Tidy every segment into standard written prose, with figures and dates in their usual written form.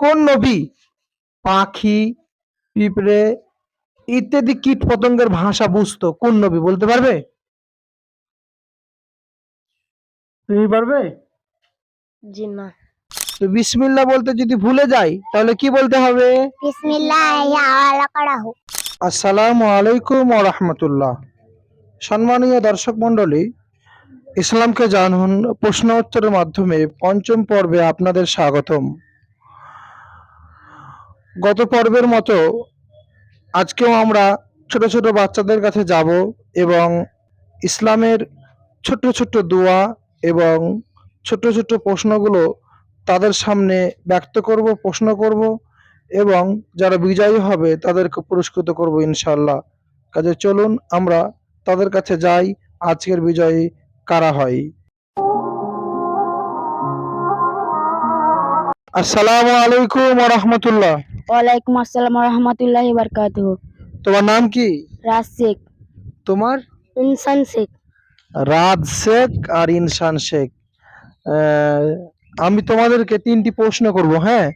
কোন নবী পাখি, পিঁপড়ে ইত্যাদি কীট পতঙ্গের ভাষা বুঝতো? কোন নবী বলতে পারবে? তুমি পারবে? জি না। তো বিসমিল্লাহ বলতে যদি ভুলে যাই তাহলে কি বলতে হবে? আসসালামু আলাইকুম ওয়া রাহমাতুল্লাহ। সম্মানীয় দর্শক মণ্ডলী, ইসলামকে জানুন প্রশ্ন উত্তরের মাধ্যমে পঞ্চম পর্বে আপনাদের স্বাগতম। গত পর্বের মতো আজকেও আমরা ছোট ছোট বাচ্চাদের কাছে যাব এবং ইসলামের ছোট্ট ছোট্ট দোয়া এবং ছোট্ট ছোট্ট প্রশ্নগুলো তাদের সামনে ব্যক্ত করব, প্রশ্ন করব এবং যারা বিজয়ী হবে তাদেরকে পুরস্কৃত করব ইনশাআল্লাহ। কাজে চলুন আমরা তাদের কাছে যাই, আজকের বিজয়ী কারা হয়। আসসালামু আলাইকুম ওয়া রাহমাতুল্লাহ। ওয়ালাইকুম আসসালাম ওয়া রাহমাতুল্লাহি ওয়া বারাকাতুহু। তোমার নাম কি? রাজ শেখ। তোমার? ইনসান শেখ। রাজ শেখ আর ইনসান শেখ। আমি তোমাদেরকে তিনটি প্রশ্ন করব, হ্যাঁ?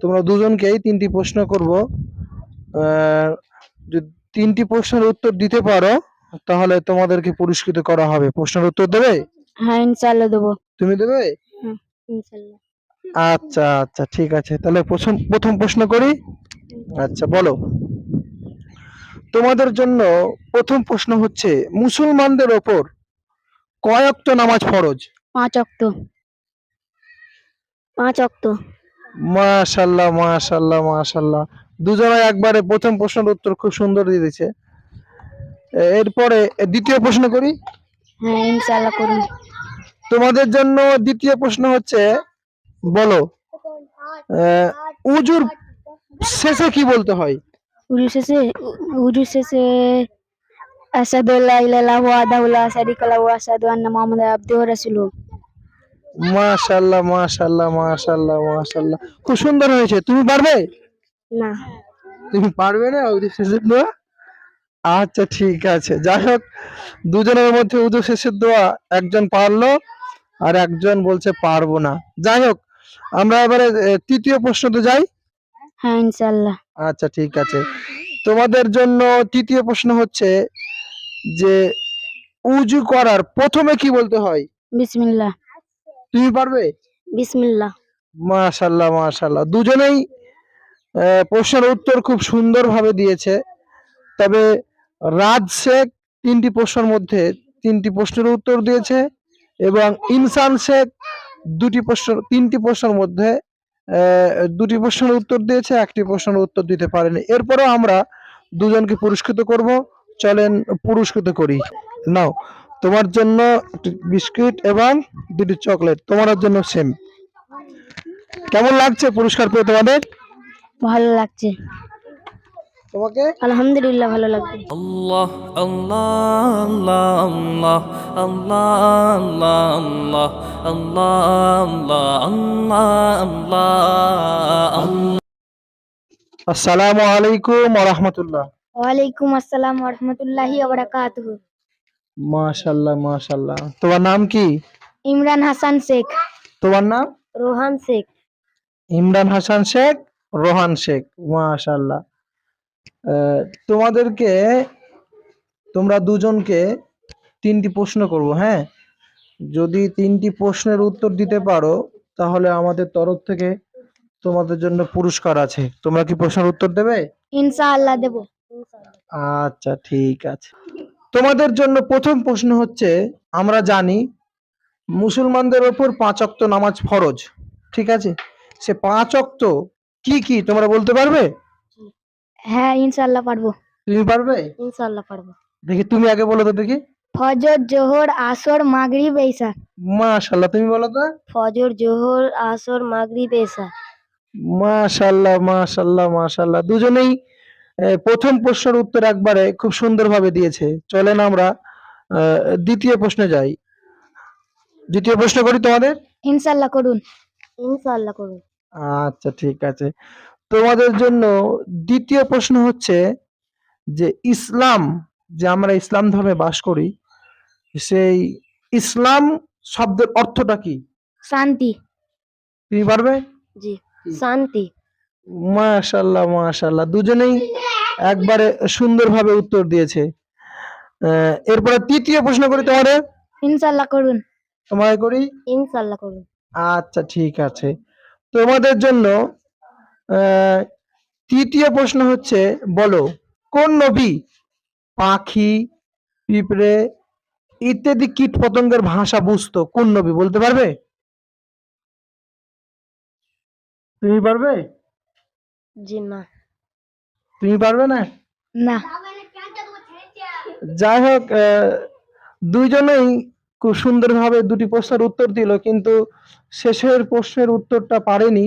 তোমরা দুজনকেই তিনটি প্রশ্ন করব। যদি তিনটি প্রশ্নের উত্তর দিতে পারো তাহলে তোমাদেরকে পুরস্কৃত করা হবে। প্রশ্নের উত্তর দেবে? হ্যাঁ ইনশাআল্লাহ দেবো। তুমি দেবে? হ্যাঁ ইনশাআল্লাহ। আচ্ছা আচ্ছা, ঠিক আছে। তাহলে প্রথম প্রশ্ন করি। আচ্ছা বলো, তোমাদের জন্য প্রথম প্রশ্ন হচ্ছে, মুসলমানদের ওপর কয় ওয়াক্ত নামাজ ফরজ? 5 ওয়াক্ত। 5 ওয়াক্ত। মাশাআল্লাহ মাশাআল্লাহ মাশাআল্লাহ, দুজনে একবারে প্রথম প্রশ্নের উত্তর খুব সুন্দর দিয়ে দিয়েছে। এরপরে দ্বিতীয় প্রশ্ন করি। হ্যাঁ ইনশাআল্লাহ করুন। তোমাদের জন্য দ্বিতীয় প্রশ্ন হচ্ছে, বলো উজুর শেষে কি বলতে হয়? উজু শেষে আশহাদু আল্লা ইলাহা ইল্লাল্লাহু ওয়াহদাহু লা শারীকা লাহু ওয়া আশহাদু আন্না মুহাম্মাদান আবদুহু ওয়া রাসূলুহু। মাশাআল্লাহ মাশাআল্লাহ মাশাআল্লাহ মাশাআল্লাহ, খুব সুন্দর হয়েছে। তুমি পারবে? না। তুমি পারবে না উজু শেষের দোয়া? আচ্ছা ঠিক আছে, যাই হোক, দুজনের মধ্যে উজু শেষের দোয়া একজন পারলো আর একজন বলছে পারবো না। যাই হোক, আমরা এবারে তৃতীয় প্রশ্নতে যাই। হ্যাঁ ইনশাআল্লাহ। আচ্ছা ঠিক আছে, তোমাদের জন্য তৃতীয় প্রশ্ন হচ্ছে যে উজু করার প্রথমে কি বলতে হয়? বিসমিল্লাহ। তুমি পারবে? বিসমিল্লাহ। মাশাআল্লাহ মাশাআল্লাহ, দুজনেই প্রশ্নের উত্তর খুব সুন্দরভাবে দিয়েছে। তবে রাজ শেখ তিনটি প্রশ্নের উত্তর দিয়েছে এবং ইনসান শেখ তিনটি প্রশ্নের মধ্যে দুটি প্রশ্নের উত্তর দিয়েছে, একটি প্রশ্নের উত্তর দিতে পারেনি। এরপরেও আমরা দুজনকে পুরস্কৃত করব। চলেন পুরস্কৃত করি। নাও, তোমার জন্য একটি বিস্কিট এবং দুটি চকলেট, তোমার জন্য সেম। কেমন লাগছে পুরস্কার পেয়ে তোমাদের? ভালো লাগছে। তোমাকে? আলহামদুলিল্লাহ ভালো লাগছে। আল্লাহ আল্লাহ আল্লাহ আল্লাহ আল্লাহ আল্লাহ আল্লাহ আল্লাহ। আসসালামু আলাইকুম ওয়া রাহমাতুল্লাহ। ওয়ালাইকুম আসসালাম ওয়া রাহমাতুল্লাহি ওয়া বারাকাতুহু। মাশাআল্লাহ মাশাআল্লাহ, তোমার নাম কি? ইমরান হাসান শেখ। তোমার নাম? রোহান শেখ। ইমরান হাসান শেখ, রোহান শেখ। মাশাআল্লাহ, তোমাদেরকে তোমরা দুজনকে তিনটি প্রশ্ন করব, হ্যাঁ? যদি তিনটি প্রশ্নের উত্তর দিতে পারো তাহলে আমাদের তরফ থেকে তোমাদের জন্য পুরস্কার আছে। তোমরা কি প্রশ্নের উত্তর দেবে? ইনশাআল্লাহ দেব। আচ্ছা ঠিক আছে, তোমাদের জন্য প্রথম প্রশ্ন হচ্ছে, আমরা জানি মুসলমানদের ওপর 5 ওয়াক্ত নামাজ ফরজ, ঠিক আছে? সে 5 ওয়াক্ত কি কি তোমরা বলতে পারবে? হ্যাঁ ইনশাআল্লাহ পারবো। তুমি পারবে? ইনশাআল্লাহ পারবো। দেখি তুমি আগে বলো তো দেখি। ফজর, জোহর, আসর, মাগরিব, ইশা। মাশাআল্লাহ, তুমি বলো তো। ফজর, জোহর, আসর, মাগরিব, ইশা। মাশাআল্লাহ মাশাআল্লাহ মাশাআল্লাহ, দুজনেই প্রথম প্রশ্নের উত্তর একবারে খুব সুন্দরভাবে দিয়েছে। চলেন আমরা দ্বিতীয় প্রশ্নে যাই। দ্বিতীয় প্রশ্ন করি তোমাদের। ইনশাআল্লাহ করুন। ইনশাআল্লাহ করুন। আচ্ছা ঠিক আছে, তোমাদের জন্য দ্বিতীয় প্রশ্ন হচ্ছে যে ইসলাম, যে আমরা ইসলাম ধর্মে বাস করি, সেই ইসলাম শব্দের অর্থটা কি? শান্তি। তুমি পারবে? জি। শান্তি। মাশাআল্লাহ মাশাআল্লাহ, দুজনেই একবারে সুন্দরভাবে উত্তর দিয়েছে। এরপরে তৃতীয় প্রশ্ন করি তোমাদের। ইনশাআল্লাহ করুন। তোমায় করি। ইনশাআল্লাহ করুন। আচ্ছা ঠিক আছে, তোমাদের জন্য আহ, তৃতীয় প্রশ্ন হচ্ছে, বলো কোন নবী পাখি, পিঁপড়ে ইত্যাদি কীট পতঙ্গের ভাষা বুঝতো? কোন নবী বলতে পারবে? তুমি পারবে? জি না। তুমি পারবে না? না। যাই হোক, দুইজনেই খুব সুন্দরভাবে দুটি প্রশ্নের উত্তর দিল, কিন্তু শেষের প্রশ্নের উত্তরটা পারেনি।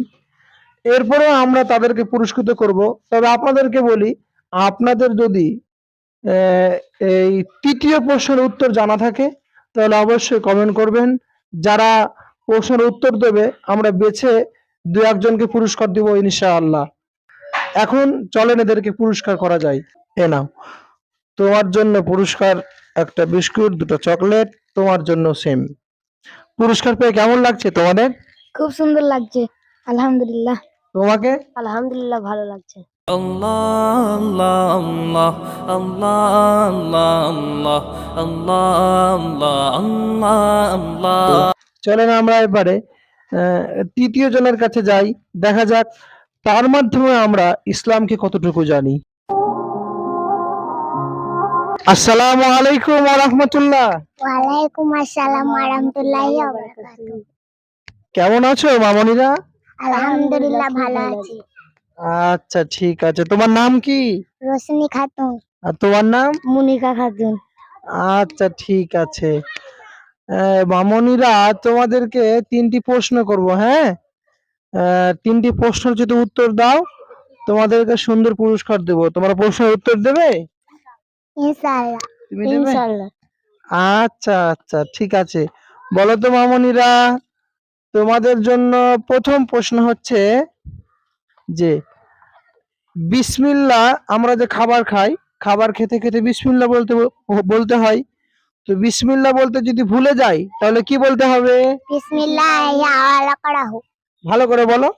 এরপরেও আমরা তাদেরকে পুরস্কৃত করব। তবে আপনাদেরকে বলি, আপনাদের যদি আহ, এই তৃতীয় প্রশ্নের উত্তর জানা থাকে তাহলে অবশ্যই কমেন্ট করবেন। যারা প্রশ্নের উত্তর দেবে আমরা বেছে দু একজনকে পুরস্কার দিব ইনশাআল্লাহ। এখন চলেন এদেরকে পুরস্কার করা যায়। এ নাও, তোমার জন্য পুরস্কার একটা বিস্কুট, দুটো চকলেট, তোমার জন্য সেম। পুরস্কার পেয়ে কেমন লাগছে তোমাদের? খুব সুন্দর লাগছে। আলহামদুলিল্লাহ। তোমাকে? আলহামদুলিল্লাহ ভালো লাগছে। Allah, Allah, Allah, Allah, Allah, Allah, Allah, Allah. চলেন আমরা এবারে তৃতীয় জনের কাছে যাই, দেখা যাক তার মাধ্যমে আমরা ইসলামকে কতটুকু জানি। আসসালামু আলাইকুম ওয়া রাহমাতুল্লাহ। ওয়ালাইকুম আসসালাম ওয়া রাহমাতুল্লাহি ওয়া বারাকাতুহু। কেমন আছো মামনিরা? আলহামদুলিল্লাহ ভালো আছি। আচ্ছা ঠিক আছে, তোমার নাম কি? রোশনি খাতুন। আর তোমার নাম? মুনিকা খাতুন। আচ্ছা ঠিক আছে। মামনিরা, তোমাদেরকে তিনটি প্রশ্ন করব, হ্যাঁ? তিনটি প্রশ্নের যদি উত্তর দাও তোমাদেরকে সুন্দর পুরস্কার দেব। তোমরা প্রশ্নের উত্তর দেবে? ইনশাআল্লাহ। তুমি দেবে? ইনশাআল্লাহ। আচ্ছা আচ্ছা ঠিক আছে। বলো তো মামনিরা, তোমাদের জন্য প্রথম প্রশ্ন হচ্ছে যে বিসমিল্লাহ, আমরা যে খাবার খাই, খাবার খেতে খেতে বিসমিল্লাহ বলতে বলতে হয়। তো বিসমিল্লাহ বলতে যদি ভুলে যাই তাহলে কি বলতে হবে? বিসমিল্লাহি আওয়ালাকারাহু। ভালো করে বলো।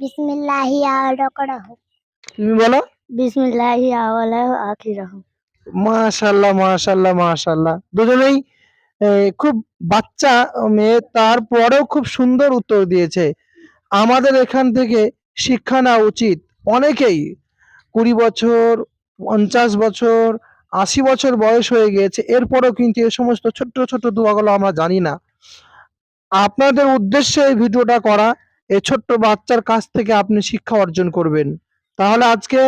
বিসমিল্লাহি আওয়ালাকারাহু। তুমি বলো। বিসমিল্লাহি আওয়ালাহু আখিরাহু। মাশাআল্লাহ মাশাআল্লাহ মাশাআল্লাহ, দুজনেই খুব বাচ্চা মেয়ে, তারপরেও খুব সুন্দর উত্তর দিয়েছে। আমাদের এখান থেকে শিক্ষা নেওয়া উচিত। অনেকেই 20 বছর, 50 বছর, 80 বছর বয়স হয়ে গিয়েছে, এরপরেও কিন্তু এই সমস্ত ছোট্ট ছোট্ট দোয়াগুলো আমরা জানি না। আপনাদের উদ্দেশ্যে এই ভিডিওটা করা, এই ছোট্ট বাচ্চার কাছ থেকে আপনি শিক্ষা অর্জন করবেন। তাহলে আজকে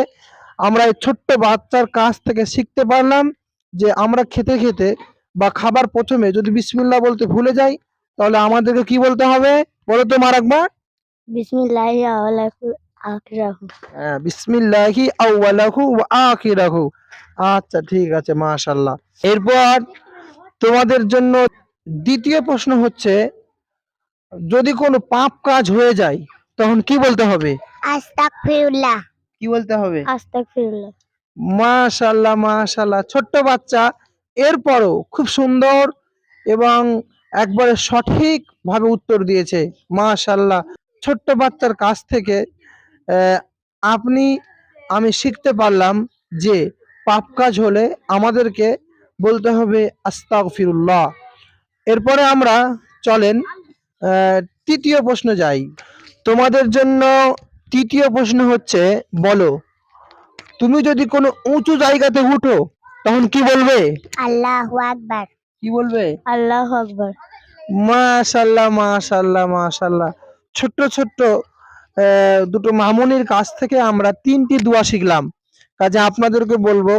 আমরা এই ছোট্ট বাচ্চার কাছ থেকে শিখতে পারলাম যে আমরা খেতে খেতে বা খাবার প্রথমে যদি বিসমিল্লাহ বলতে ভুলে যাই তাহলে আমাদেরকে কি বলতে হবে? বলো তো মার আকবার। বিসমিল্লাহি আওয়ালাহু আখিরাহু। হ্যাঁ, বিসমিল্লাহি আউওয়ালাহু ওয়া আখিরাহু। আচ্ছা ঠিক আছে, মাশাআল্লাহ। এরপর তোমাদের জন্য দ্বিতীয় প্রশ্ন হচ্ছে, যদি কোনো পাপ কাজ হয়ে যায় তখন কি বলতে হবে? আস্তাগফিরুল্লাহ। কি বলতে হবে? আস্তাগফিরুল্লাহ। মাশাআল্লাহ মাশাআল্লাহ, ছোট্ট বাচ্চা এরপরও খুব সুন্দর এবং একবারে সঠিক ভাবে উত্তর দিয়েছে। মাশাআল্লাহ, ছোট্ট বাচ্চার কাছ থেকে আহ, আপনি আমি শিখতে পারলাম যে পাপ কাজ হলে আমাদেরকে বলতে হবে আস্তাগফিরুল্লাহ। এরপরে আমরা চলেন তৃতীয় প্রশ্ন যাই। তোমাদের জন্য তৃতীয় প্রশ্ন হচ্ছে, বলো তুমি যদি কোনো উঁচু জায়গাতে উঠো তখন কি বলবে? আল্লাহু আকবার। কি বলবে? আল্লাহু আকবার। মাশাআল্লাহ মাশাআল্লাহ মাশাআল্লাহ, ছোট্ট ছোট্ট দুটো মামুনির কাছ থেকে আমরা তিনটি দোয়া শিখলাম। কাজে আপনাদেরকে বলবো,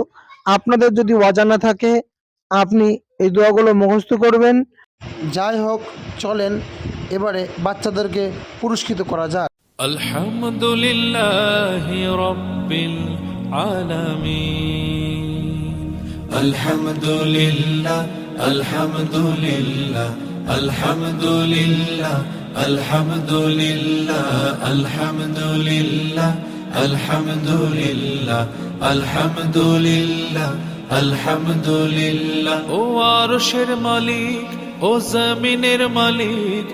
আপনাদের যদি অজানা থাকে আপনি এই দোয়াগুলো মুখস্থ করবেন। যাই হোক, চলেন এবারে বাচ্চাদেরকে পুরস্কৃত করা যাক। الحمد لله رب العالمين. الحمد لله الحمد لله الحمد لله الحمد لله الحمد لله الحمد لله الحمد لله الحمد لله. ও আরশের মালিক, ও জমিনের মালিক,